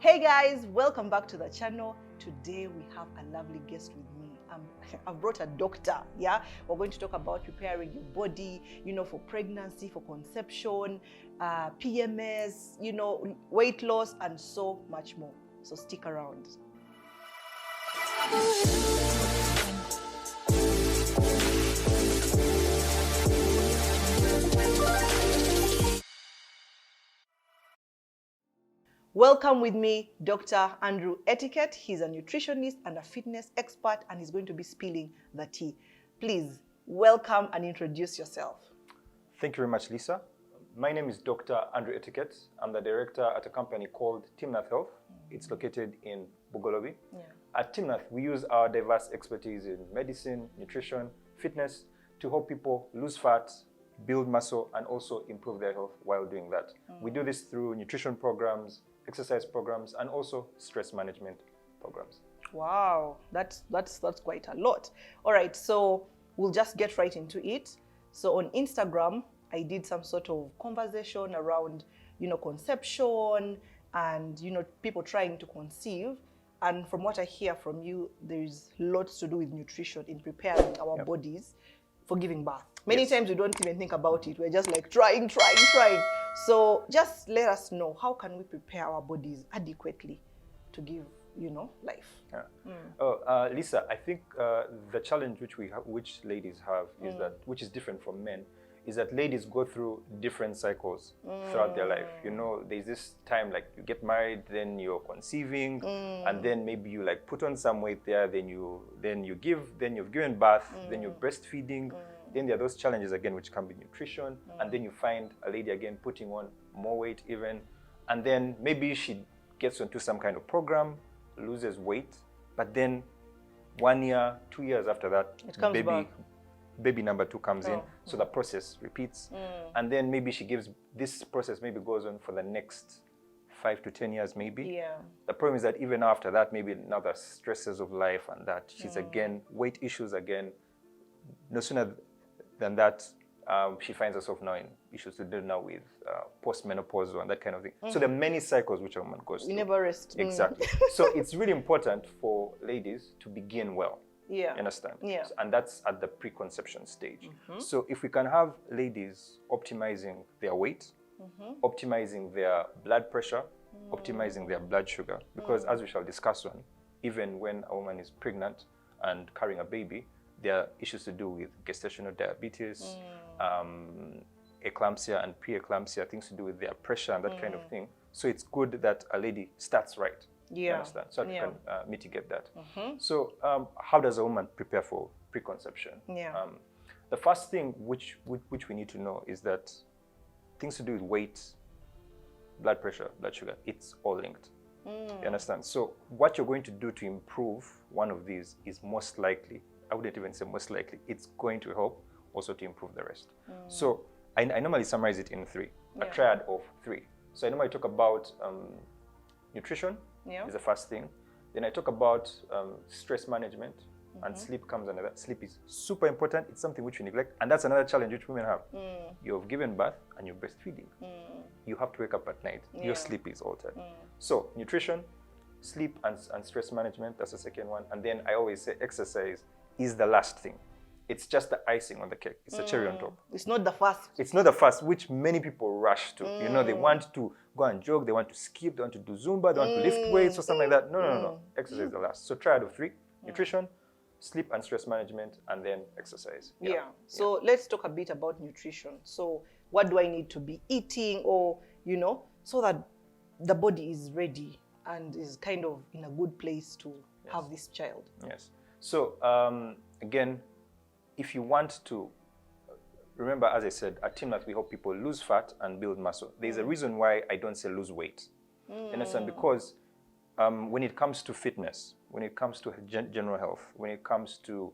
Hey guys, welcome back to the channel. Today we have a lovely guest with me. I've brought a doctor. Yeah, we're going to talk about preparing your body, for pregnancy, for conception, PMS, weight loss, and so much more. So stick around. Welcome with me, Dr. Andrew Etuket. He's a nutritionist and a fitness expert, and he's going to be spilling the tea. Please welcome and introduce yourself. Thank you very much, Lisa. My name is Dr. Andrew Etuket. I'm the director at a company called Timnath Health. It's located in Bugolobi. Yeah. At Timnath, we use our diverse expertise in medicine, nutrition, fitness to help people lose fat, build muscle, and also improve their health while doing that. We do this through nutrition programs, exercise programs, and also stress management programs. Wow, that's quite a lot. All right, so we'll just get right into it. So on Instagram, I did some sort of conversation around, conception and, people trying to conceive. And from what I hear from you, there's lots to do with nutrition in preparing our bodies for giving birth. Many times we don't even think about it. We're just like trying. So just let us know, how can we prepare our bodies adequately to give, life? Yeah. Lisa, I think the challenge which ladies have is that, which is different from men, is that ladies go through different cycles throughout their life. There's this time like you get married, then you're conceiving, and then maybe you like put on some weight there, then you've given birth, then you're breastfeeding. Then there are those challenges again, which can be nutrition, and then you find a lady again putting on more weight even, and then maybe she gets onto some kind of program, loses weight, but then 1 year, 2 years after that, baby number 2 comes in, so the process repeats, and then maybe this process maybe goes on for the next 5 to 10 years maybe. Yeah. The problem is that even after that, maybe now the stresses of life and that, she's again, weight issues again. No sooner than that, she finds herself now in issues to do now with postmenopausal and that kind of thing. So there are many cycles which a woman goes through. We never rest. Exactly. So it's really important for ladies to begin well. Yeah. You understand? Yeah. And that's at the preconception stage. So if we can have ladies optimizing their weight, optimizing their blood pressure, optimizing their blood sugar, because as we shall discuss on, even when a woman is pregnant and carrying a baby, there are issues to do with gestational diabetes, eclampsia and pre-eclampsia, things to do with their pressure and that kind of thing. So it's good that a lady starts right. You understand? So that we can mitigate that. So how does a woman prepare for preconception? The first thing which we need to know is that things to do with weight, blood pressure, blood sugar, it's all linked. You understand? So what you're going to do to improve one of these is most likely, I wouldn't even say most likely, it's going to help also to improve the rest. So I normally summarize it in 3, a triad of 3. So I normally talk about nutrition is the first thing. Then I talk about stress management, and sleep comes under that. Sleep is super important. It's something which we neglect, and that's another challenge which women have. You've given birth and you're breastfeeding. You have to wake up at night. Your sleep is altered. So nutrition, sleep, and stress management, that's the second one. And then I always say exercise is the last thing. It's just the icing on the cake. It's a cherry on top. It's not the first. It's not the first, which many people rush to. They want to go and jog, they want to skip, they want to do Zumba, they want to lift weights or something like that. No. Exercise is the last. So triad of 3, nutrition, sleep and stress management, and then exercise. So let's talk a bit about nutrition. So what do I need to be eating, or, so that the body is ready and is kind of in a good place to have this child? Yes. So again, if you want to, remember, as I said, at Timnath, we help people lose fat and build muscle. There's a reason why I don't say lose weight. You understand? Because when it comes to fitness, when it comes to general health, when it comes to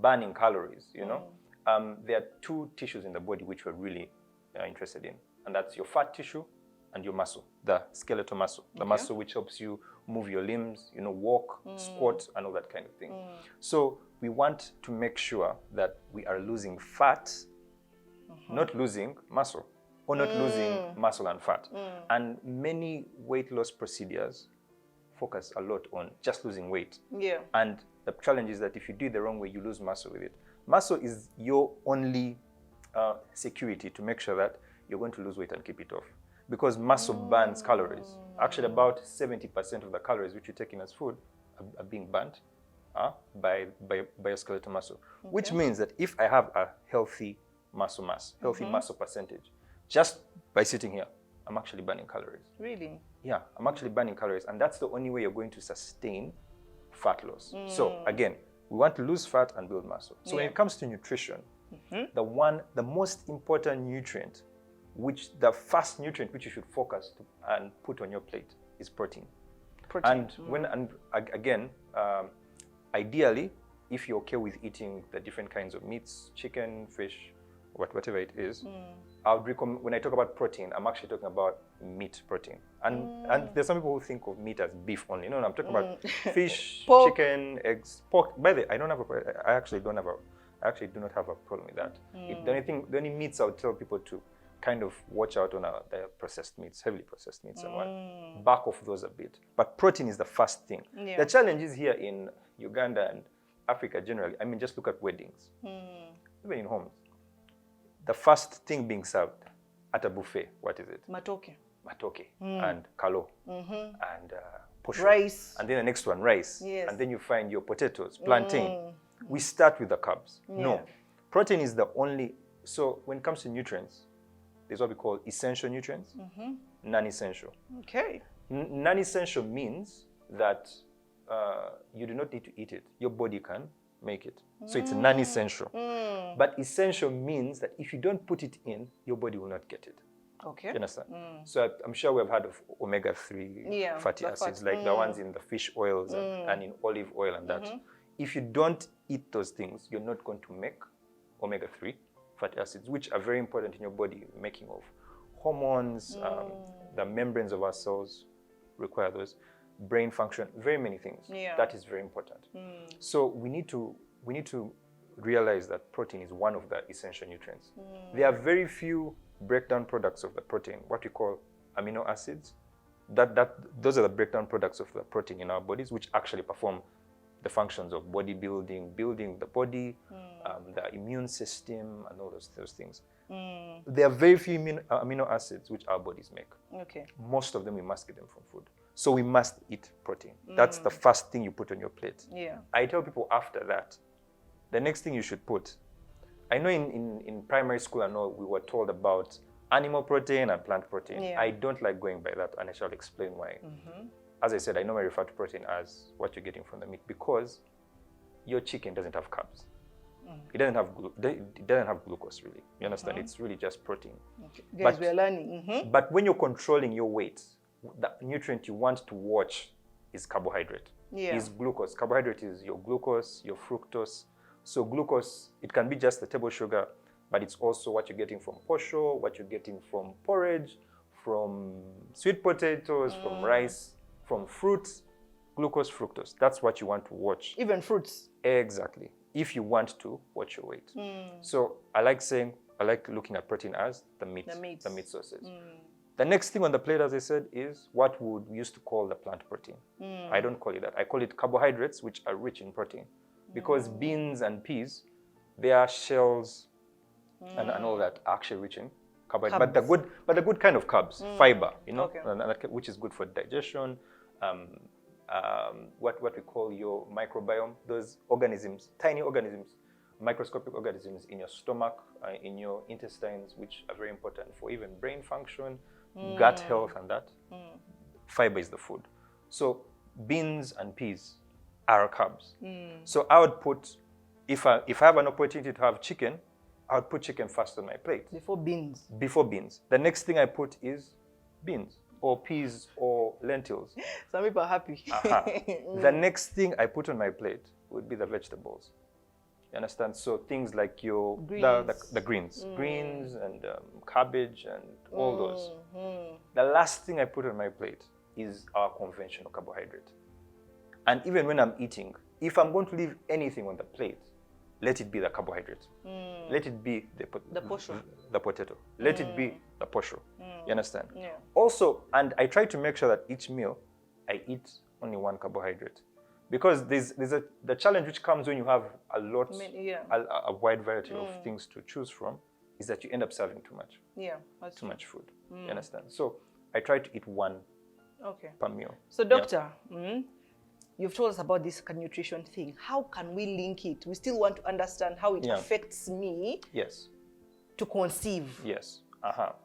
burning calories, there are 2 tissues in the body which we're really interested in. And that's your fat tissue and your muscle, the skeletal muscle, the muscle which helps you move your limbs, walk, squat, and all that kind of thing. So we want to make sure that we are losing fat, not losing muscle, or not losing muscle and fat. And many weight loss procedures focus a lot on just losing weight. Yeah. And the challenge is that if you do it the wrong way, you lose muscle with it. Muscle is your only security to make sure that you're going to lose weight and keep it off. Because muscle burns calories. Actually, about 70% of the calories which you take in as food are being burnt by your skeletal muscle. Okay. Which means that if I have a healthy muscle mass, healthy muscle percentage, just by sitting here, I'm actually burning calories. Really? Yeah, I'm actually burning calories. And that's the only way you're going to sustain fat loss. So again, we want to lose fat and build muscle. So when it comes to nutrition, the most important nutrient, the first nutrient which you should focus and put on your plate is protein. Again, ideally, if you're okay with eating the different kinds of meats, chicken, fish, whatever it is, I would recommend, when I talk about protein, I'm actually talking about meat protein. And there's some people who think of meat as beef only. No, I'm talking about fish, chicken, eggs, pork. By the way, I actually do not have a problem with that. The only meats I would tell people to kind of watch out on the processed meats, heavily processed meats, and back off those a bit. But protein is the first thing. Yeah. The challenge is here in Uganda and Africa generally. I mean, just look at weddings, even in homes. The first thing being served at a buffet, what is it? Matoke and kalo and posho. Rice. And then the next one, rice. Yes. And then you find your potatoes, plantain. We start with the carbs. Yeah. No, protein is the only. So when it comes to nutrients, there's what we call essential nutrients, non-essential. Okay. Non-essential means that you do not need to eat it. Your body can make it. So it's non-essential. But essential means that if you don't put it in, your body will not get it. Okay. You understand? So I'm sure we've heard of omega-3 fatty acids, like the ones in the fish oils and in olive oil and that. If you don't eat those things, you're not going to make omega-3 fatty acids, which are very important in your body, making of hormones, the membranes of our cells require those, brain function, very many things. Yeah. That is very important. So we need to realize that protein is one of the essential nutrients. There are very few breakdown products of the protein, what we call amino acids. Those are the breakdown products of the protein in our bodies, which actually perform the functions of bodybuilding, building the body, the immune system, and all those things. There are very few amino acids which our bodies make. Okay. Most of them, we must get them from food. So we must eat protein. That's the first thing you put on your plate. Yeah. I tell people after that, the next thing you should put, I know in primary school, I know we were told about animal protein and plant protein. Yeah. I don't like going by that, and I shall explain why. As I said, I normally refer to protein as what you're getting from the meat because your chicken doesn't have carbs. It doesn't have glucose, really. You understand? It's really just protein. Okay. Guys, we are learning. But when you're controlling your weight, the nutrient you want to watch is carbohydrate. Yeah. Is glucose. Carbohydrate is your glucose, your fructose. So glucose, it can be just the table sugar, but it's also what you're getting from posho, what you're getting from porridge, from sweet potatoes, from rice, from fruits, glucose, fructose. That's what you want to watch. Even fruits. Exactly. If you want to watch your weight. So I like looking at protein as the meat sources. The next thing on the plate, as I said, is what we used to call the plant protein. I don't call it that. I call it carbohydrates, which are rich in protein. Because beans and peas, their shells and all that are actually rich in carbohydrates. But the good kind of carbs, fiber, which is good for digestion. What we call your microbiome, those organisms, tiny organisms, microscopic organisms in your stomach, in your intestines, which are very important for even brain function, gut health, and that. Fiber is the food. So beans and peas are carbs. So I would put, if I have an opportunity to have chicken, I would put chicken first on my plate. Before beans. Before beans. The next thing I put is beans or peas or lentils. Some people are happy. The next thing I put on my plate would be the vegetables. You understand? So things like your the greens, greens and cabbage and all those. The last thing I put on my plate is our conventional carbohydrate. And even when I'm eating, if I'm going to leave anything on the plate, let it be the carbohydrate. Let it be the potato. Let it be the posho. You understand? Yeah. Also, and I try to make sure that each meal I eat only one carbohydrate. Because there's the challenge which comes when you have a lot, a wide variety of things to choose from, is that you end up serving too much. Yeah, that's too much food. You understand? So I try to eat one per meal. So doctor, you've told us about this nutrition thing. How can we link it? We still want to understand how it affects me to conceive. Yes.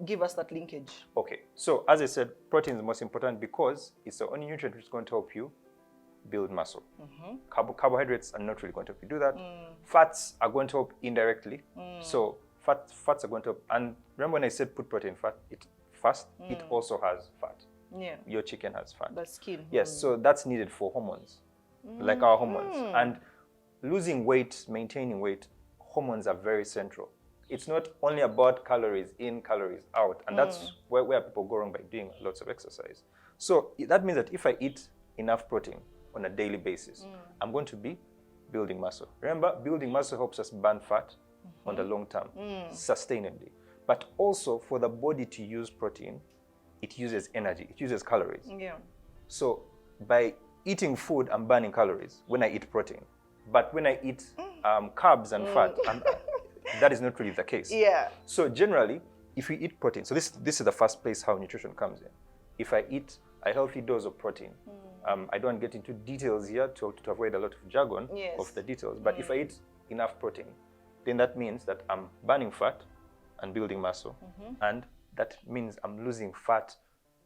Give us that linkage. Okay. So as I said, protein is the most important because it's the only nutrient which is going to help you build muscle. Carbohydrates are not really going to help you do that. Fats are going to help indirectly. So fats are going to help. And remember when I said put protein first, it also has fat. Yeah. Your chicken has fat. But skin. Yes, so that's needed for hormones, like our hormones. And losing weight, maintaining weight, hormones are very central. It's not only about calories in, calories out. And that's where people go wrong by doing lots of exercise. So that means that if I eat enough protein on a daily basis, I'm going to be building muscle. Remember, building muscle helps us burn fat on the long term, sustainably. But also for the body to use protein, it uses energy, it uses calories. Yeah. So by eating food, I'm burning calories when I eat protein. But when I eat carbs and fat, that is not really the case. Yeah. So generally, if we eat protein, so this is the first place how nutrition comes in. If I eat a healthy dose of protein, I don't get into details here to avoid a lot of jargon of the details, but if I eat enough protein, then that means that I'm burning fat and building muscle. And that means I'm losing fat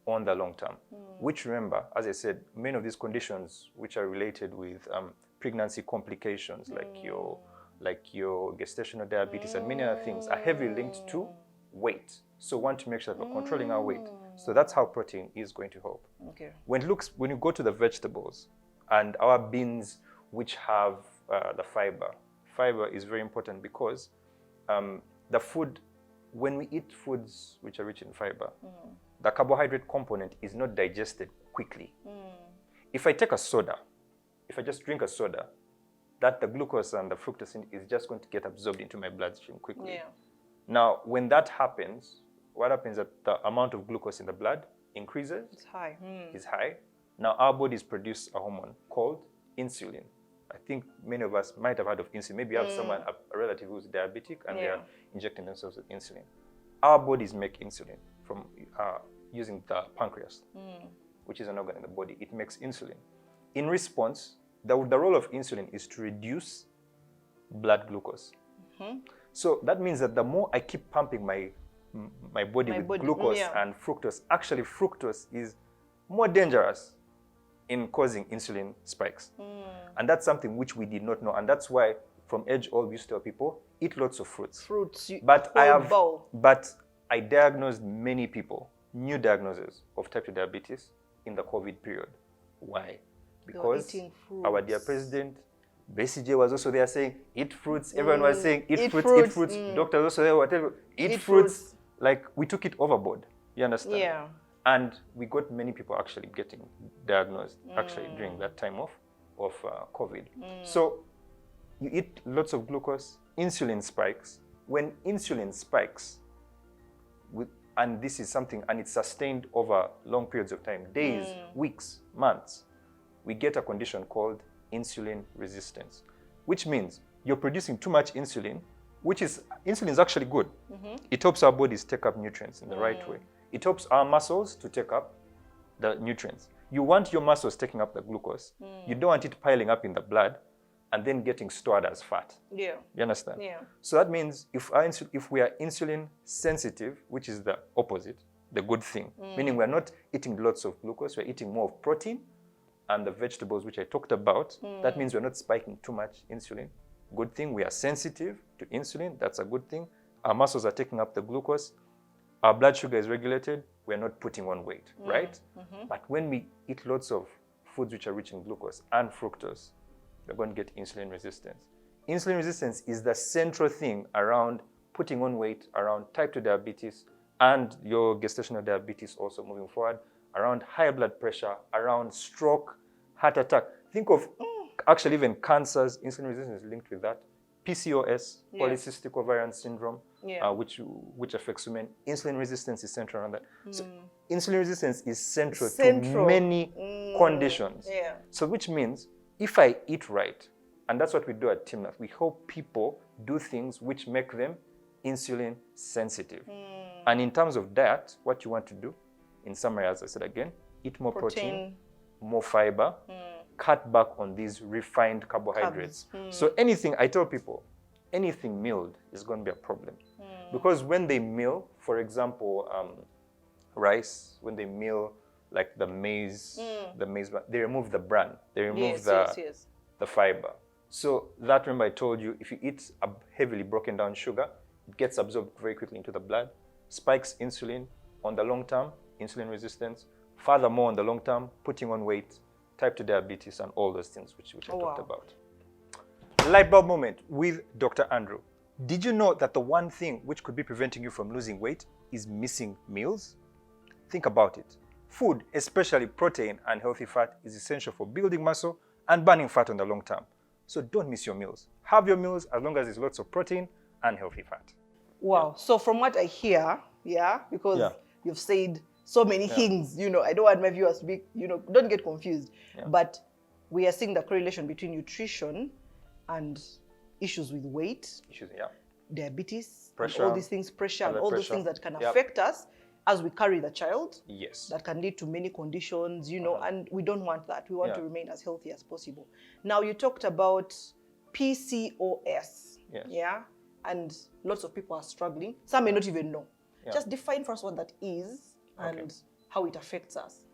on the long term, which, remember, as I said, many of these conditions which are related with pregnancy complications, like your gestational diabetes and many other things, are heavily linked to weight. So we want to make sure that we're controlling our weight. So that's how protein is going to help. Okay. When you go to the vegetables and our beans which have the fiber is very important because the food, when we eat foods which are rich in fiber, the carbohydrate component is not digested quickly. If I take a soda, if I just drink a soda, that the glucose and the fructose is just going to get absorbed into my bloodstream quickly. Yeah. Now, when that happens, what happens is that the amount of glucose in the blood increases. It's high. Is high. Now, our bodies produce a hormone called insulin. I think many of us might have heard of insulin. Maybe you have someone, a relative who's diabetic, and they are injecting themselves with insulin. Our bodies make insulin from using the pancreas, which is an organ in the body. It makes insulin. In response, the role of insulin is to reduce blood glucose. So that means that the more I keep pumping my body with glucose and fructose, actually fructose is more dangerous in causing insulin spikes. And that's something which we did not know. And that's why from age old, we used to tell people, eat lots of fruits. But I diagnosed many people, new diagnoses of type 2 diabetes in the COVID period. Why? Because our dear president, BCJ, was also there saying, eat fruits. Everyone was saying, eat fruits, eat fruits. Doctors also there, whatever, eat fruits. Like, we took it overboard. You understand? Yeah. And we got many people actually getting diagnosed actually during that time of COVID. So you eat lots of glucose, insulin spikes. When insulin spikes, and this is something, and it's sustained over long periods of time, days, weeks, months, we get a condition called insulin resistance, which means you're producing too much insulin, insulin is actually good. It helps our bodies take up nutrients in the right way. It helps our muscles to take up the nutrients. You want your muscles taking up the glucose. You don't want it piling up in the blood and then getting stored as fat. Yeah. You understand? Yeah. So that means if we are insulin sensitive, which is the opposite, the good thing, meaning we're not eating lots of glucose, we're eating more of protein and the vegetables which I talked about, that means we're not spiking too much insulin. Good thing, we are sensitive to insulin, that's a good thing. Our muscles are taking up the glucose. Our blood sugar is regulated, we're not putting on weight, right? But when we eat lots of foods which are rich in glucose and fructose, we're going to get insulin resistance. Insulin resistance is the central thing around putting on weight, around type 2 diabetes and your gestational diabetes also moving forward, around high blood pressure, around stroke, heart attack. Think of actually even cancers. Insulin resistance is linked with that. PCOS, polycystic ovarian syndrome, which affects women. Insulin resistance is central around that. So insulin resistance is central to many conditions. Yeah. So which means if I eat right, and that's what we do at Timnath, we help people do things which make them insulin sensitive. And in terms of diet, what you want to do, in summary, as I said again, eat more protein, more fiber, cut back on these refined carbohydrates. So anything, I tell people, anything milled is going to be a problem. Because when they mill, for example, rice, when they mill like the maize, they remove the bran, they remove the fiber. So that, remember I told you, if you eat a heavily broken down sugar, it gets absorbed very quickly into the blood, spikes insulin on the long term, insulin resistance, furthermore on the long term, putting on weight, type 2 diabetes, and all those things which I talked about. Light bulb moment with Dr. Andrew. Did you know that the one thing which could be preventing you from losing weight is missing meals? Think about it. Food, especially protein and healthy fat, is essential for building muscle and burning fat on the long term. So don't miss your meals. Have your meals as long as there's lots of protein and healthy fat. Wow. So from what I hear, because you've said so many things, I don't want my viewers to be, don't get confused. But we are seeing the correlation between nutrition and issues with weight, diabetes, pressure, and all these things, pressure, and all those things that can affect us as we carry the child. Yes. That can lead to many conditions, and we don't want that. We want to remain as healthy as possible. Now, you talked about PCOS. Yes. And lots of people are struggling. Some may not even know. Just define for us what that is and how it affects us.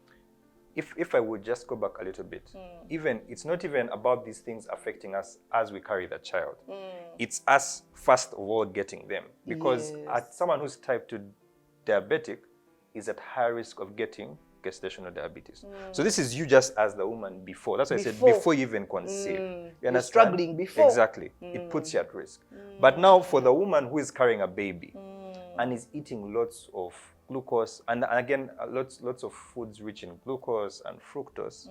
If I would just go back a little bit, even it's not even about these things affecting us as we carry the child. It's us first of all getting them, because someone who's type 2 diabetic is at high risk of getting gestational diabetes. So this is you just as the woman before. That's why I said before you even conceive. You understand? You're struggling before. Exactly. It puts you at risk. But now for the woman who is carrying a baby and is eating lots of glucose, and again, lots of foods rich in glucose and fructose,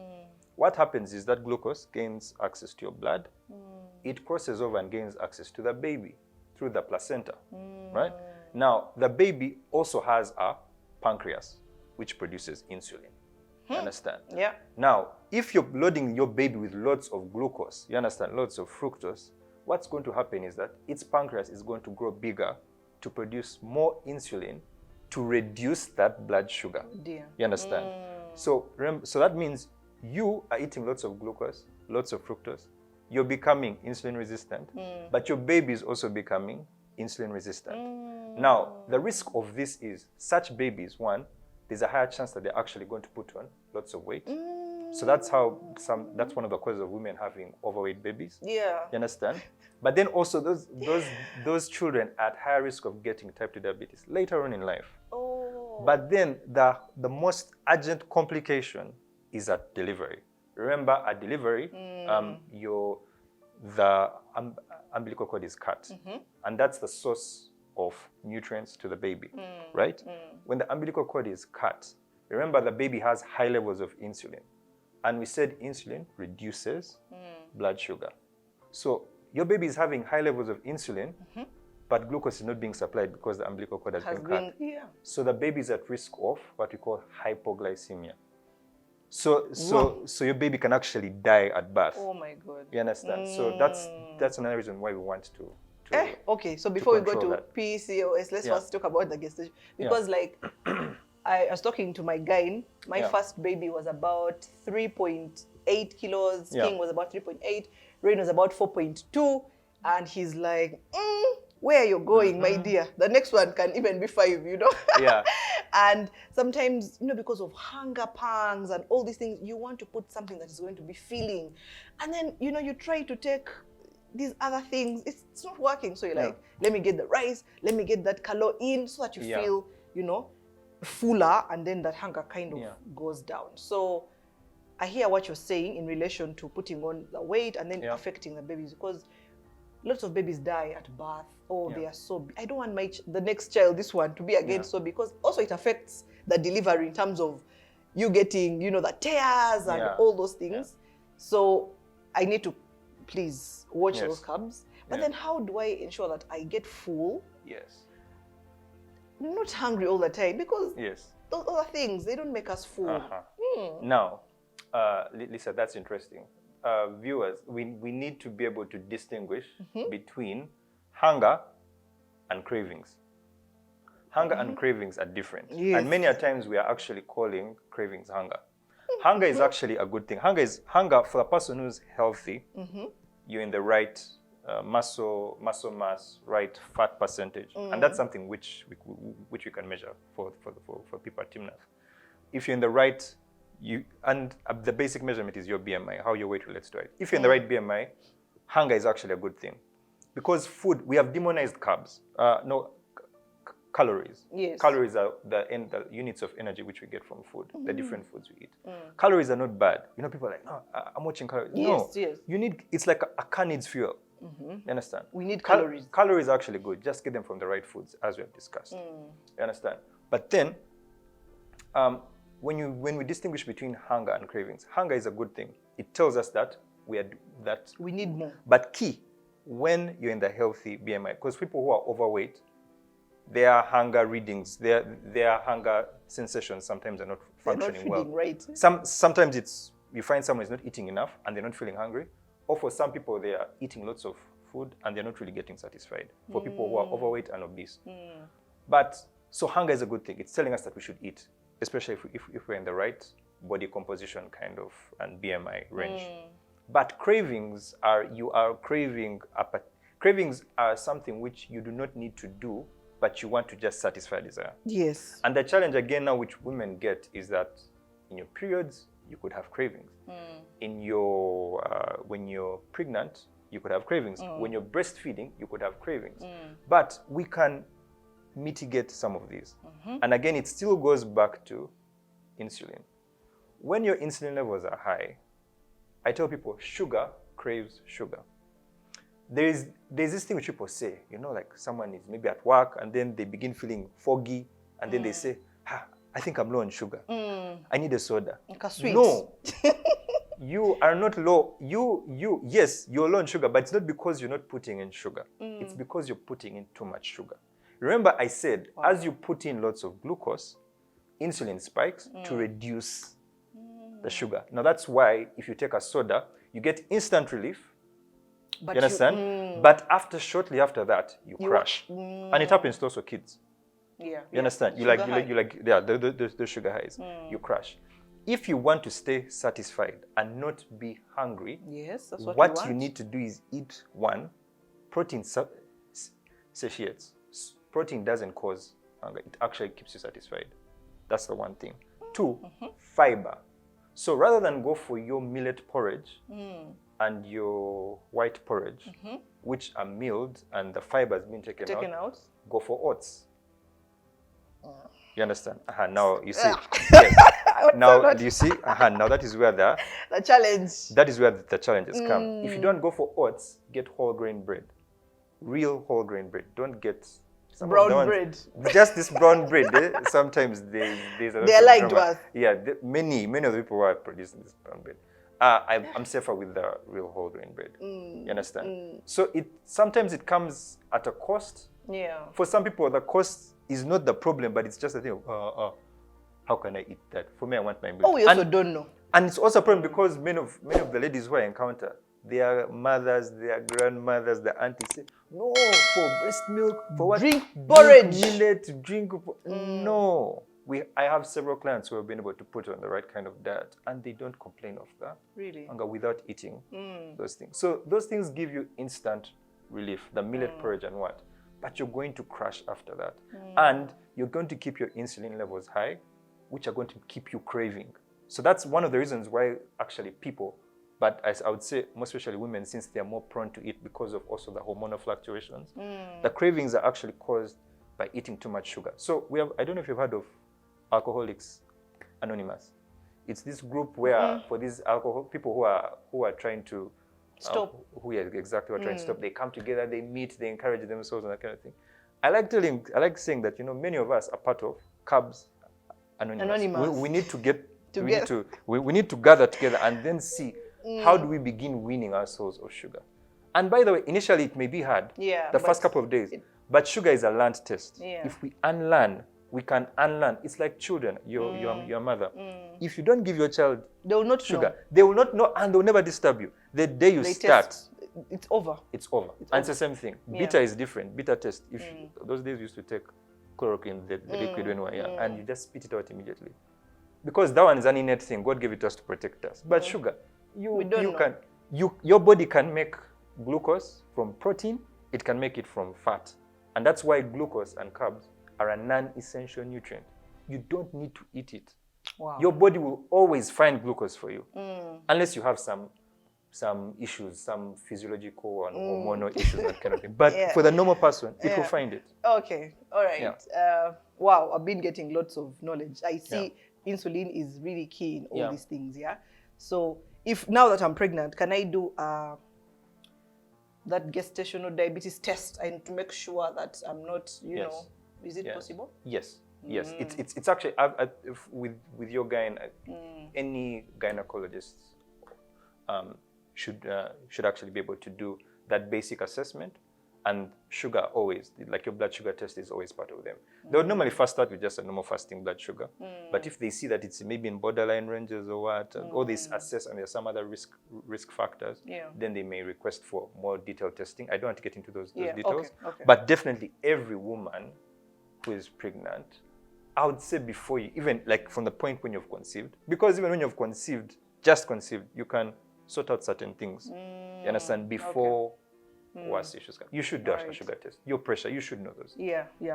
what happens is that glucose gains access to your blood. It crosses over and gains access to the baby through the placenta, right? Now, the baby also has a pancreas, which produces insulin. You understand? Yeah. Now, if you're loading your baby with lots of glucose, you understand, lots of fructose, what's going to happen is that its pancreas is going to grow bigger to produce more insulin to reduce that blood sugar. You understand? So that means you are eating lots of glucose, lots of fructose, you're becoming insulin resistant, but your baby is also becoming insulin resistant. Now, the risk of this is such babies, one, there's a higher chance that they're actually going to put on lots of weight. So that's that's one of the causes of women having overweight babies. Yeah. You understand? But then also those children are at higher risk of getting type 2 diabetes later on in life. But then the most urgent complication is at delivery. Remember, at delivery, the umbilical cord is cut, and that's the source of nutrients to the baby, right? When the umbilical cord is cut, remember the baby has high levels of insulin, and we said insulin reduces blood sugar. So your baby is having high levels of insulin, but glucose is not being supplied because the umbilical cord has been cut. So the baby is at risk of what we call hypoglycemia. So your baby can actually die at birth. Oh my God. You understand? So that's another reason why we want to okay, so before we go to PCOS, let's first talk about the gestation. Because like I was talking to my guy, my first baby was about 3.8 kilos, King was about 3.8, Rain was about 4.2, and he's like, where are you going, my dear? The next one can even be 5, Yeah. And sometimes, because of hunger pangs and all these things, you want to put something that is going to be filling. And then, you try to take these other things, it's not working. So you're like, let me get the rice, let me get that calor in so that you feel, fuller, and then that hunger kind of goes down. So I hear what you're saying in relation to putting on the weight and then affecting the babies, because lots of babies die at birth. They are so, I don't want the next child, this one, to be again so, because also it affects the delivery in terms of you getting, the tears and all those things. So I need to please watch those carbs. But then how do I ensure that I get full? Yes. Not hungry all the time, because those other things, they don't make us full. Now, Lisa, that's interesting. Viewers, we need to be able to distinguish between hunger and cravings. Hunger and cravings are different. Yes. And many a times we are actually calling cravings hunger. Hunger is actually a good thing. Hunger for a person who's healthy, you're in the right muscle mass, right fat percentage. And that's something which we can measure for people at Timnath. If you're in the right, the basic measurement is your BMI, how your weight relates to it. If you're in the right BMI, hunger is actually a good thing. Because food, we have demonized carbs. Calories. Yes. Calories are the units of energy which we get from food, the different foods we eat. Calories are not bad. You know, people are like, no, I'm watching calories. Yes, no, yes. it's like a car needs fuel. You understand? We need calories. Calories are actually good. Just get them from the right foods, as we have discussed. You understand? But then, when we distinguish between hunger and cravings, hunger is a good thing. It tells us that we need more. But key, when you're in the healthy BMI, because people who are overweight, their hunger readings, their hunger sensations sometimes are not functioning well. Right. Sometimes you find someone is not eating enough and they're not feeling hungry. Or for some people, they are eating lots of food and they're not really getting satisfied. For people who are overweight and obese. But so hunger is a good thing. It's telling us that we should eat, especially if we're in the right body composition kind of and BMI range. But cravings cravings are something which you do not need to do, but you want to just satisfy desire. Yes. And the challenge again now which women get is that in your periods, you could have cravings. In your when you're pregnant, you could have cravings. When you're breastfeeding, you could have cravings. But we can mitigate some of these. And again, it still goes back to insulin. When your insulin levels are high, I tell people sugar craves sugar. There's this thing which people say, you know, like someone is maybe at work and then they begin feeling foggy and then they say, I think I'm low on sugar. I need a soda. Like a sweet. No, you are not low. Yes, you're low on sugar, but it's not because you're not putting in sugar. It's because you're putting in too much sugar. Remember I said, as you put in lots of glucose, insulin spikes to reduce the sugar. Now that's why if you take a soda, you get instant relief. But you understand? But shortly after that, you crash. And it happens to also kids. Yeah. You understand? You like the sugar highs. You crash. If you want to stay satisfied and not be hungry, yes, that's what you need to do is eat one, protein satiates. Protein doesn't cause hunger. It actually keeps you satisfied. That's the one thing. Two, fiber. So rather than go for your millet porridge and your white porridge, which are milled and the fiber has been taken out, go for oats. You understand? Now you see. Yes. Now do you see? Now that is where the challenge. That is where the challenges come. If you don't go for oats, get whole grain bread, real whole grain bread. Don't get brown bread. Just this brown bread. Sometimes there's a lot of like to us. Yeah, many of the people who are producing this brown bread. I'm safer with the real whole grain bread. You understand? So sometimes it comes at a cost. Yeah. For some people, the cost is not the problem, but it's just a thing of, how can I eat that? For me, I want my milk. Oh, we also don't know. And it's also a problem because many of the ladies who I encounter, their mothers, their grandmothers, their aunties say, no, for breast milk, for what? Drink porridge. Millet, drink. No. I have several clients who have been able to put on the right kind of diet and they don't complain of that hunger without eating those things. So those things give you instant relief, the millet porridge and what. But you're going to crash after that. And you're going to keep your insulin levels high, which are going to keep you craving. So that's one of the reasons why actually people, but as I would say, most especially women, since they're more prone to eat because of also the hormonal fluctuations, the cravings are actually caused by eating too much sugar. So I don't know if you've heard of Alcoholics Anonymous. It's this group where for these people who are trying to stop. Who are trying to stop. They come together, they meet, they encourage themselves and that kind of thing. I like saying that, many of us are part of Carbs Anonymous. We need to get together. We need to gather together and then see how do we begin weaning ourselves of sugar. And by the way, initially it may be hard. The first couple of days. But sugar is a learned taste. If we unlearn, we can unlearn. It's like children, your mother. If you don't give your child they will not sugar, know. they will not know, and they'll never disturb you. The day you start, it's over. It's over. And it's the same thing. Bitter is different. Bitter taste. If those days we used to take chloroquine, the liquid when we were young, and you just spit it out immediately. Because that one is an innate thing. God gave it to us to protect us. But sugar, your body can make glucose from protein. It can make it from fat. And that's why glucose and carbs are a non-essential nutrient. You don't need to eat it. Wow. Your body will always find glucose for you. Unless you have some issues, some physiological and hormonal issues, that kind of thing. But for the normal person, it will find it. Okay, all right. Yeah. Wow, I've been getting lots of knowledge. I see insulin is really key in all these things, So if now that I'm pregnant, can I do that gestational diabetes test and to make sure that I'm not, you know, is it possible? Yes. Yes, it's actually with your gyne, any gynecologist should actually be able to do that basic assessment, and sugar always, like your blood sugar test is always part of them. They would normally first start with just a normal fasting blood sugar, but if they see that it's maybe in borderline ranges or what, or they assess and there's some other risk factors, then they may request for more detailed testing. I don't want to get into those details, but definitely every woman who is pregnant, I would say before you, even like from the point when you've conceived, because even when you've conceived, just conceived, you can sort out certain things, you understand, before worse issues come. You should do a sugar test. Your pressure, you should know those.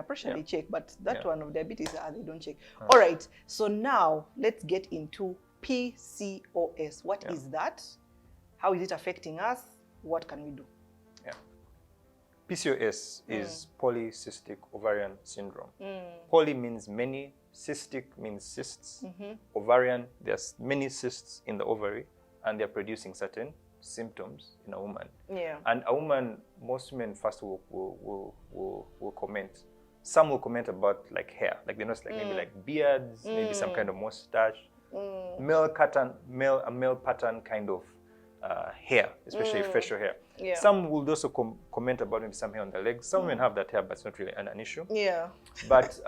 Pressure they check, but that one of diabetes, they don't check. All right, so now let's get into PCOS. What is that? How is it affecting us? What can we do? PCOS is polycystic ovarian syndrome. Poly means many, cystic means cysts. Ovarian, there's many cysts in the ovary, and they're producing certain symptoms in a woman. And a woman, most women first will comment. Some will comment about like hair, like they notice like maybe like beards, maybe some kind of mustache, a male pattern kind of hair, especially facial hair. Some will also comment about maybe some hair on the legs. Some women have that hair, but it's not really an issue. But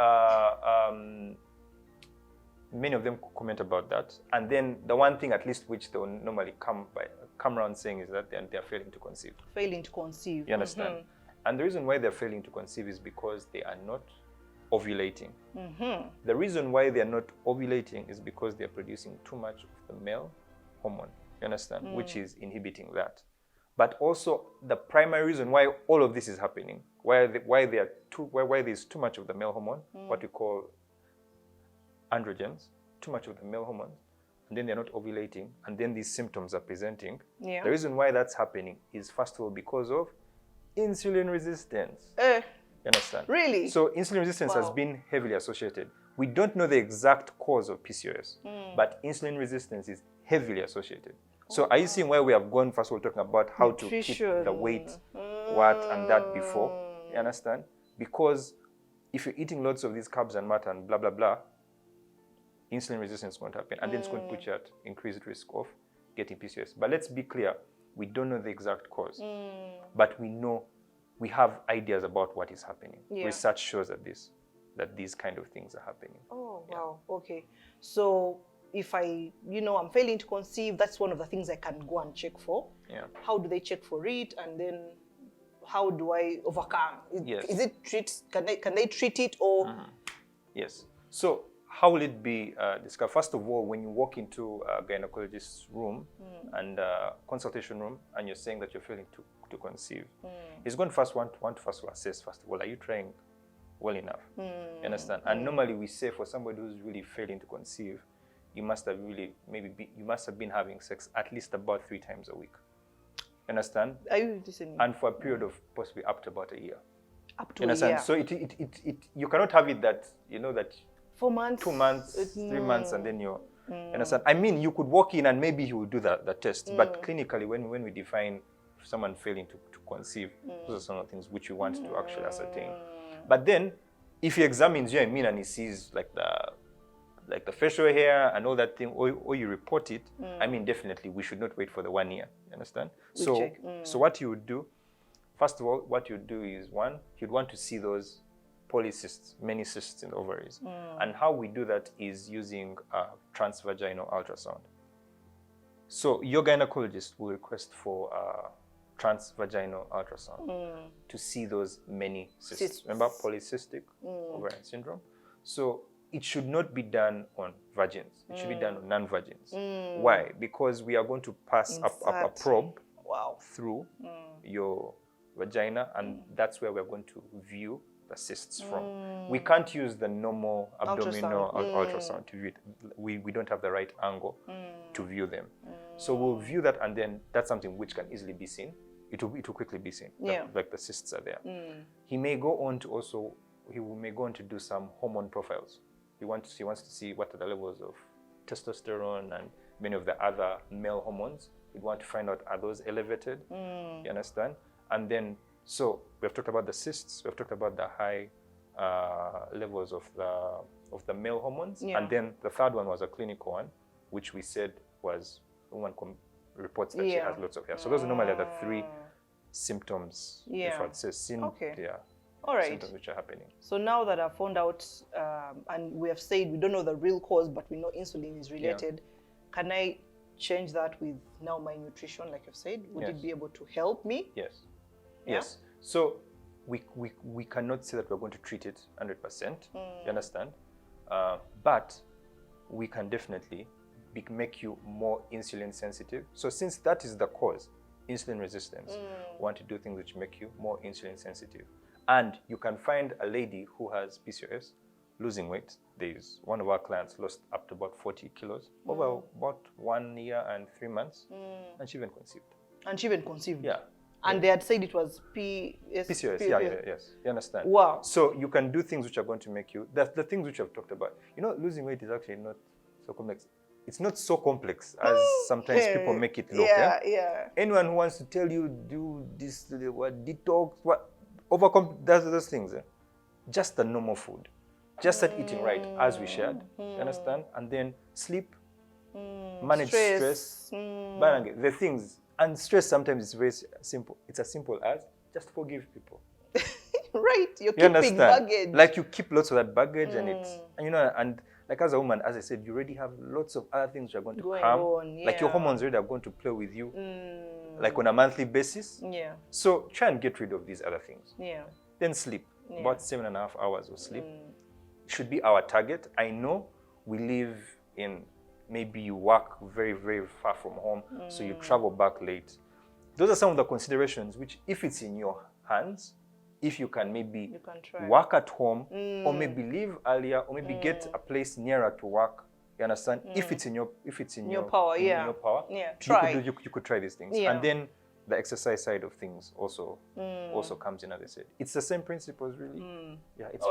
many of them comment about that. And then the one thing, at least, which they'll normally come around saying is that they're failing to conceive. Failing to conceive. You understand? And the reason why they're failing to conceive is because they are not ovulating. The reason why they're not ovulating is because they're producing too much of the male hormone. You understand? Which is inhibiting that. But also the primary reason why all of this is happening, why there's too much of the male hormone, what we call androgens, too much of the male hormones, and then they're not ovulating, and then these symptoms are presenting. The reason why that's happening is, first of all, because of insulin resistance. You understand? Really? So insulin resistance has been heavily associated. We don't know the exact cause of PCOS, but insulin resistance is heavily associated. So are you seeing why we have gone, first of all, talking about how to keep the weight, what, and that before? You understand? Because if you're eating lots of these carbs and matter and blah, blah, blah, insulin resistance won't happen. And then it's going to put you at increased risk of getting PCOS. But let's be clear, we don't know the exact cause. But we know, we have ideas about what is happening. Research shows that these kind of things are happening. Oh, wow. Okay. So if I'm failing to conceive, that's one of the things I can go and check for. How do they check for it? And then how do I overcome? Is it can they treat it or? Yes. So how will it be discovered? First of all, when you walk into a gynecologist's room and consultation room, and you're saying that you're failing to conceive, he's going to want to assess, first of all, are you trying well enough? You understand? And normally we say for somebody who's really failing to conceive, you must have been having sex at least about 3 times a week. You understand? Are you listening? And for a period of possibly up to about a year. Up to a year. So you cannot have it that, that 4 months, 2 months, 3 months, and then you understand? I mean, you could walk in and maybe he will do the test, but clinically, when we define someone failing to conceive, those are some of the things which we want to actually ascertain. But then, if he examines you and he sees like the facial hair and all that thing, or you report it, I mean, definitely we should not wait for the 1 year. You understand? So what you would do, first of all, what you would do is, one, you'd want to see those polycysts, many cysts in the ovaries. And how we do that is using transvaginal ultrasound. So your gynecologist will request for transvaginal ultrasound to see those many cysts. Remember polycystic ovarian syndrome? So it should not be done on virgins. It should be done on non-virgins. Why? Because we are going to pass a probe through your vagina, and that's where we're going to view the cysts from. We can't use the normal abdominal ultrasound to view it. We don't have the right angle to view them. So we'll view that, and then that's something which can easily be seen. It will quickly be seen, like the cysts are there. He may go on to do some hormone profiles. He wants to see what are the levels of testosterone and many of the other male hormones. We want to find out, are those elevated? You understand? And then, so we've talked about the cysts, we've talked about the high levels of the male hormones, and then the third one was a clinical one, which we said was woman reports that she has lots of hair. So those are normally the three symptoms, if I'd say, all right. symptoms which are happening. So now that I've found out, and we have said we don't know the real cause, but we know insulin is related, can I change that with now my nutrition, like you've said? Would it be able to help me? Yes. Yes. So we cannot say that we're going to treat it 100%. You understand? But we can definitely make you more insulin sensitive. So since that is the cause, insulin resistance, we want to do things which make you more insulin sensitive. And you can find a lady who has PCOS losing weight. There's one of our clients lost up to about 40 kilos over about 1 year and 3 months, and she even conceived. And she even conceived? Yeah. And they had said it was PCOS. Yes. You understand? Wow. So you can do things which are going to make you, that's the things which I've talked about. You know, losing weight is actually not so complex. It's not so complex as sometimes people make it look. Anyone who wants to tell you, do this, detox, those things. Just the normal food. Just start eating right, as we shared. You understand? And then sleep, manage stress. The things. And stress sometimes is very simple. It's as simple as just forgive people. Right. You're keeping baggage. Like you keep lots of that baggage, and like as a woman, as I said, you already have lots of other things that are going to come. Like your hormones already are going to play with you, like on a monthly basis. Yeah. So try and get rid of these other things. Yeah. Then sleep. About 7.5 hours of sleep should be our target. I know we live in, maybe you work very, very far from home, so you travel back late. Those are some of the considerations which, if it's in your hands, if you can maybe work at home, or maybe leave earlier, or maybe get a place nearer to work. You understand? If it's in your power, you could try these things. And then the exercise side of things also comes in, as I said. It's the same principles, really. Yeah, it's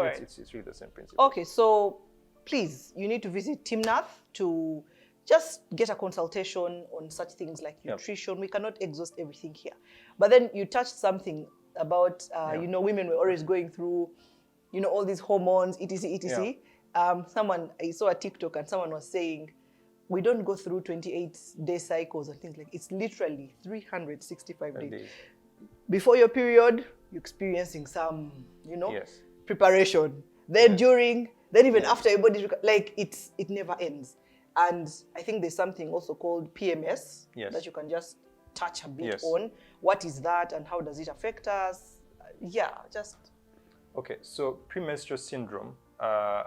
really the same principle. Okay, so please, you need to visit Timnath to just get a consultation on such things like nutrition. We cannot exhaust everything here. But then you touched something about, women were always going through, all these hormones, etc. I saw a TikTok and someone was saying, we don't go through 28-day cycles and things like that. It's literally 365 days. Before your period, you're experiencing some, preparation. Then during, then even after your body, like it never ends. And I think there's something also called PMS that you can just touch a bit on. What is that and how does it affect us? Okay, so premenstrual syndrome,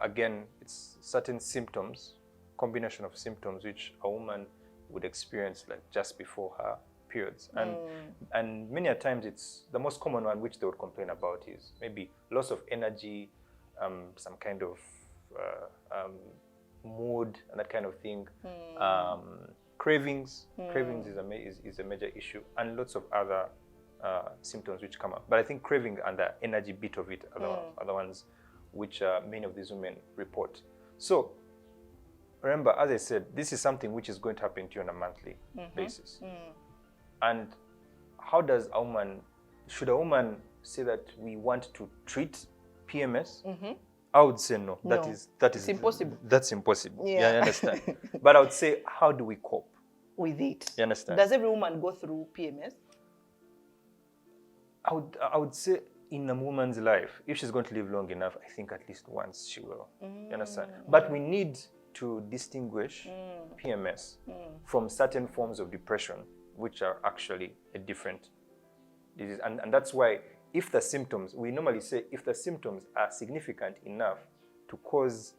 again, it's certain symptoms, combination of symptoms which a woman would experience like just before her periods. And many a times it's the most common one which they would complain about is maybe loss of energy, some kind of mood and that kind of thing. Cravings is a major issue, and lots of other symptoms which come up. But I think craving and the energy bit of it are the ones which many of these women report. So remember, as I said, this is something which is going to happen to you on a monthly basis. And how does should a woman say that we want to treat PMS? I would say no. That is impossible. That's impossible. Yeah, I understand. But I would say, how do we cope with it? You understand? Does every woman go through PMS? I would say in a woman's life, if she's going to live long enough, I think at least once she will. You understand? But we need to distinguish PMS from certain forms of depression, which are actually a different disease. And that's why if the symptoms, we normally say if the symptoms are significant enough to cause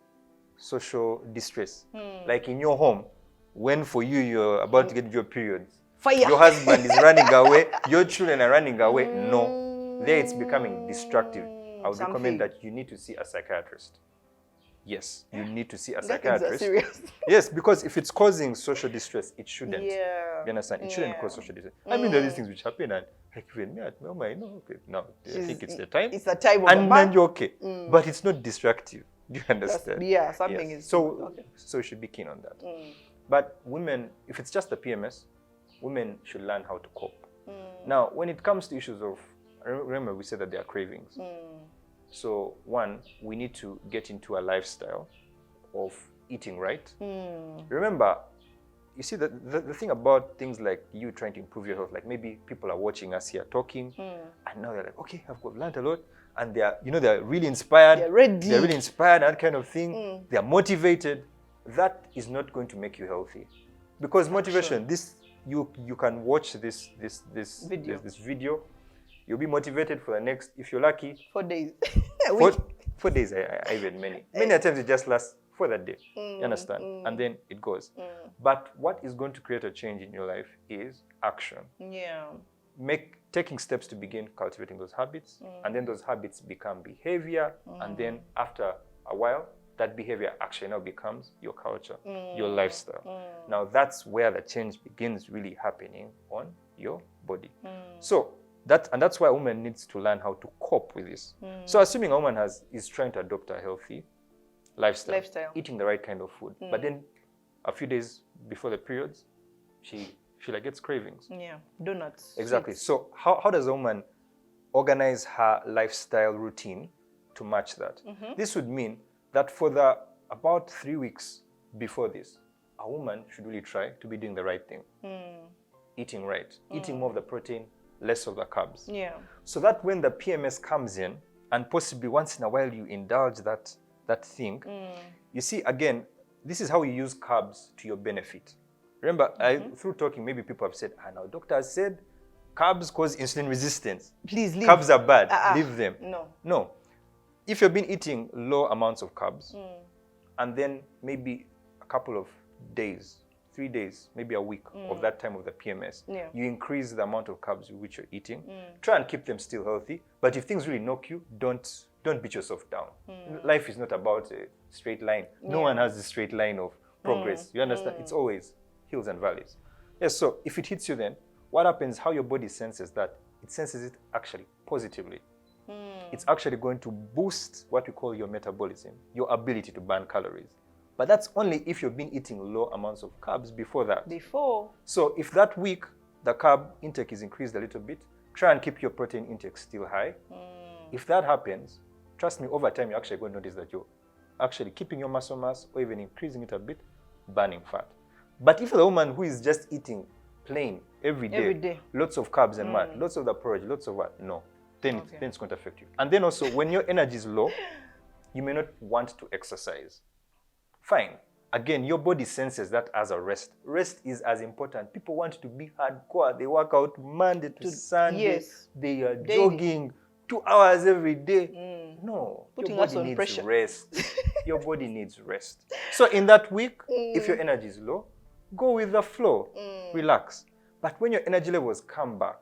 social distress, like in your home, when for you you're about to get your periods, fire. Your husband is running away, your children are running away, no, there it's becoming destructive. I would recommend that you need to see a psychiatrist. Yes, you need to see a psychiatrist. Serious. Yes, because if it's causing social distress, it shouldn't. Yeah. You understand? It shouldn't cause social distress. I mean, there are these things which happen, and like even me at home, I know, okay, no, I think it's the time. It's the time of and the then you're okay. But it's not destructive. Do you understand? Something yes. is... So, okay. So you should be keen on that. But women, if it's just the PMS, women should learn how to cope. Now, when it comes to issues of, remember we said that there are cravings. So one, we need to get into a lifestyle of eating right. Remember, you see, the thing about things like you trying to improve your health, like maybe people are watching us here talking, and now they're like, okay, I've learned a lot, and they're really inspired. They're ready. They're really inspired, that kind of thing. They're motivated. That is not going to make you healthy, because motivation. You can watch this video. You'll be motivated for the next, if you're lucky, 4 days. 4 days. I even many times it just lasts for that day. You understand? And then it goes. But what is going to create a change in your life is action. Yeah. Taking steps to begin cultivating those habits, and then those habits become behavior, and then after a while, that behavior actually now becomes your culture, your lifestyle. Now that's where the change begins really happening on your body. So that's why a woman needs to learn how to cope with this. So assuming a woman is trying to adopt a healthy lifestyle, eating the right kind of food, but then a few days before the periods, she like gets cravings. Yeah, donuts. Exactly. Sweets. So how does a woman organize her lifestyle routine to match that? This would mean that for about 3 weeks before this, a woman should really try to be doing the right thing. Eating right. Eating more of the protein, less of the carbs. Yeah. So that when the PMS comes in, and possibly once in a while you indulge that thing, you see, again, this is how you use carbs to your benefit. Remember, through talking, maybe people have said, now doctor has said carbs cause insulin resistance. Please leave. Carbs are bad. Leave them. No. If you've been eating low amounts of carbs, and then maybe a couple of days, 3 days, maybe a week of that time of the PMS, you increase the amount of carbs which you're eating. Try and keep them still healthy. But if things really knock you, don't beat yourself down. Life is not about a straight line. No one has a straight line of progress. You understand? It's always hills and valleys. Yes, so if it hits you then, what happens, how your body senses that? It senses it actually positively. It's actually going to boost what we call your metabolism, your ability to burn calories. But that's only if you've been eating low amounts of carbs before that. So if that week the carb intake is increased a little bit, try and keep your protein intake still high. If that happens, trust me, over time you're actually going to notice that you're actually keeping your muscle mass or even increasing it a bit, burning fat. But if you're the woman who is just eating plain every day, lots of carbs and mad, lots of the porridge, lots of what, no. Then it's going to affect you. And then also, when your energy is low, you may not want to exercise. Fine. Again, your body senses that as a rest. Rest is as important. People want to be hardcore. They work out Monday to Sunday. They are jogging 2 hours every day. No. Putting your us body on needs pressure. Rest. Your body needs rest. So in that week, if your energy is low, go with the flow. Relax. But when your energy levels come back,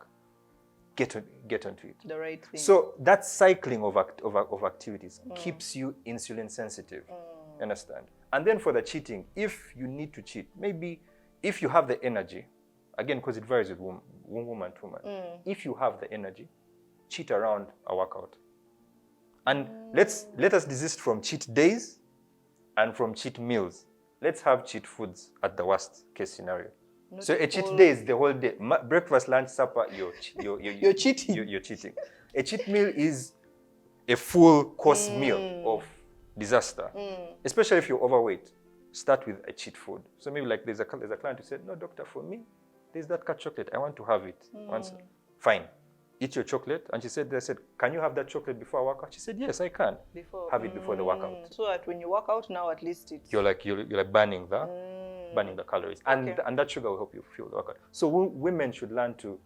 get onto it. The right thing. So that cycling of activities keeps you insulin sensitive. Understand? And then for the cheating, if you need to cheat, maybe if you have the energy, again, because it varies with woman to woman, if you have the energy, cheat around a workout. And let us desist from cheat days and from cheat meals. Let's have cheat foods at the worst case scenario. So a cheat day is the whole day. Breakfast, lunch, supper, you're cheating. You're cheating. A cheat meal is a full course meal of disaster. Especially if you're overweight. Start with a cheat food. So maybe like there's a client who said, no, doctor, for me, there's that cut chocolate. I want to have it once. Fine. eat your chocolate. And they said, can you have that chocolate before I work out? She said, yes, I can. Have it before the workout. So that when you work out now, at least it's... You're like burning the calories. And that sugar will help you fuel the workout. So women should learn to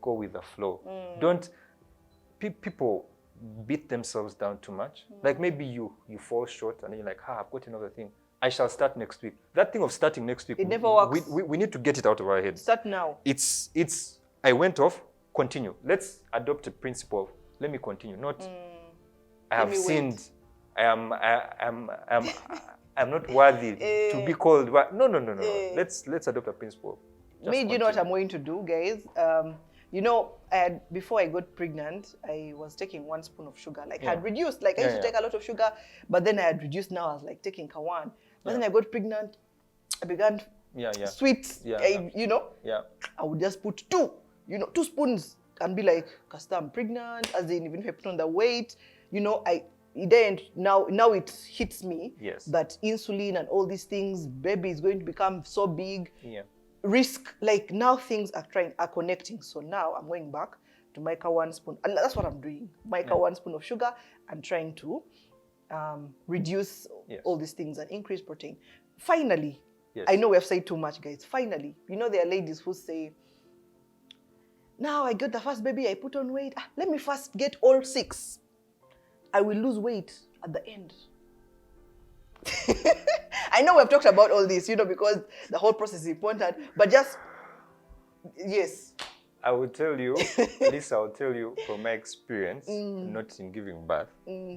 go with the flow. Don't... People beat themselves down too much. Like maybe you fall short and then you're like, I've got another thing. I shall start next week. That thing of starting next week, it never works. We need to get it out of our heads. Start now. I went off, continue. Let's adopt a principle of let me continue, not I have sinned. I'm not worthy to be called. No. Let's adopt a principle. You know what I'm going to do, guys? You know, before I got pregnant, I was taking 1 spoon of sugar. Like I had reduced, like I used to take a lot of sugar, but then I had reduced. Now I was like taking Kawan. But then I got pregnant, I began sweets. You know, I would just put 2 spoons and be like, Casta, I'm pregnant. As in, even if I put on the weight, you know, now it hits me that insulin and all these things, baby is going to become so big. Risk, like now things are connecting. So now I'm going back to Micah 1 spoon. And that's what I'm doing. Micah 1 spoon of sugar and trying to reduce all these things and increase protein. Finally, I know we have said too much, guys. Finally, you know, there are ladies who say, now I got the first baby, I put on weight. Let me first get all 6. I will lose weight at the end. I know we've talked about all this, you know, because the whole process is important, but just, yes. I will tell you, at least I'll tell you from my experience, not in giving birth,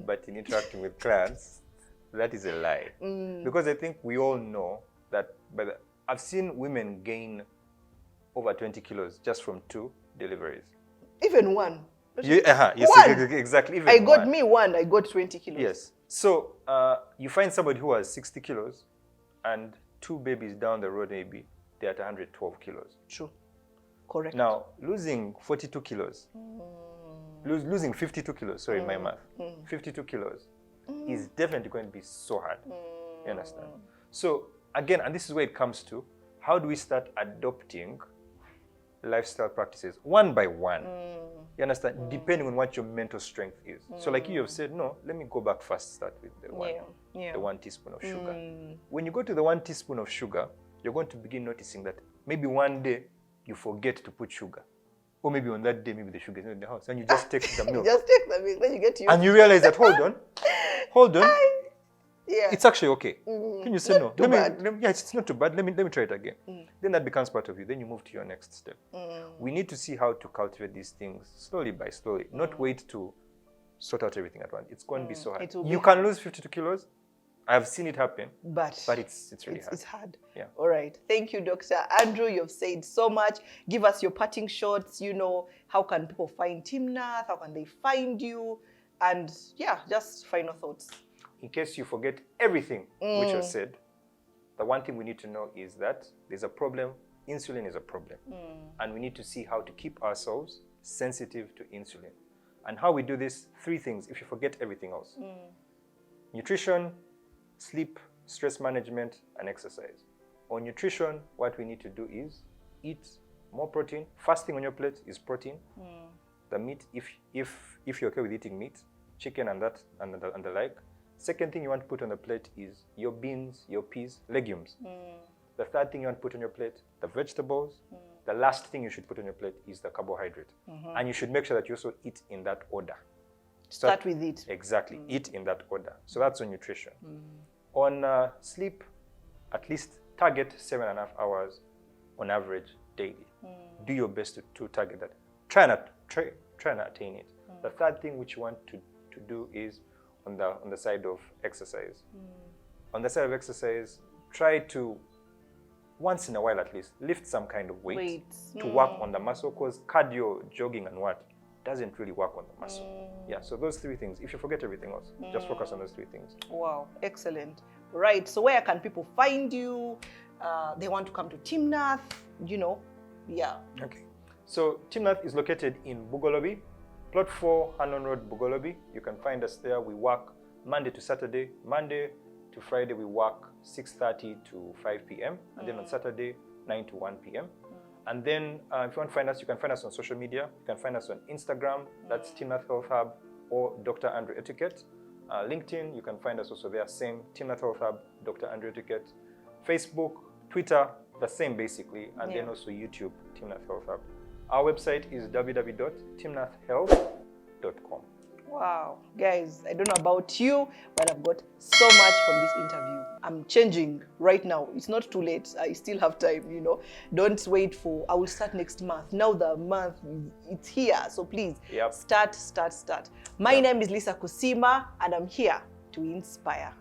but in interacting with clients, that is a lie. Because I think we all know that, but I've seen women gain over 20 kilos just from 2 deliveries. Even 1. Yes, one. Exactly. Even I got 1, I got 20 kilos. Yes. So you find somebody who has 60 kilos and 2 babies down the road, maybe they're at 112 kilos. True. Correct. Now, losing 42 kilos, losing 52 kilos, sorry, my math, 52 kilos is definitely going to be so hard. You understand? So again, and this is where it comes to, how do we start adopting lifestyle practices one by one? You understand? Depending on what your mental strength is. So like you have said, no, let me go back first, start with the 1 teaspoon of sugar. When you go to the 1 teaspoon of sugar, you're going to begin noticing that maybe one day you forget to put sugar. Or maybe on that day, maybe the sugar is not in the house. And you just take the milk. Just take the milk, then you get to and you realize that, hold on. It's actually okay. Can you say no? It's not too bad. Let me try it again. Then that becomes part of you. Then you move to your next step. We need to see how to cultivate these things slowly by slowly. Not wait to sort out everything at once. It's going to be so hard. You can lose 52 kilos. I've seen it happen. But it's really hard. It's hard. Yeah. All right. Thank you, Dr. Andrew. You've said so much. Give us your parting shots. You know, how can people find Timnath? How can they find you? And just final thoughts. In case you forget everything which was said, the one thing we need to know is that there's a problem. Insulin is a problem. And we need to see how to keep ourselves sensitive to insulin. And how we do this, 3 things, if you forget everything else. Nutrition, sleep, stress management, and exercise. On nutrition, what we need to do is eat more protein. First thing on your plate is protein. The meat, if you're okay with eating meat, chicken and the like. Second thing you want to put on the plate is your beans, your peas, legumes. The third thing you want to put on your plate, the vegetables. The last thing you should put on your plate is the carbohydrate. And you should make sure that you also eat in that order. Start with it. Exactly. Eat in that order. So that's on nutrition. On sleep, at least target 7.5 hours on average daily. Do your best to target that. Try and attain it. The third thing which you want to do is on the side of exercise. On the side of exercise, try to, once in a while at least, lift some kind of weight to work on the muscle, because cardio, jogging and what doesn't really work on the muscle. So those 3 things. If you forget everything else, just focus on those 3 things. Wow, excellent. Right, so where can people find you? They want to come to Timnath, you know, Okay, so Timnath is located in Bugolobi, Plot 4, Hannon Road, Bugolobi. You can find us there. We work Monday to Saturday. Monday to Friday, we work 6:30 to 5 p.m. And then on Saturday, 9 to 1 p.m. And then if you want to find us, you can find us on social media. You can find us on Instagram, that's Timnath Health Hub, or Dr. Andrew Etuket. LinkedIn, you can find us also there, same, Timnath Health Hub, Dr. Andrew Etuket. Facebook, Twitter, the same basically, and then also YouTube, Timnath Health Hub. Our website is www.timnathhealth.com. Wow, guys, I don't know about you, but I've got so much from this interview. I'm changing right now. It's not too late. I still have time, you know. Don't wait for, I will start next month. Now the month, it's here. So please, start. My name is Lisa Kusima, and I'm here to inspire.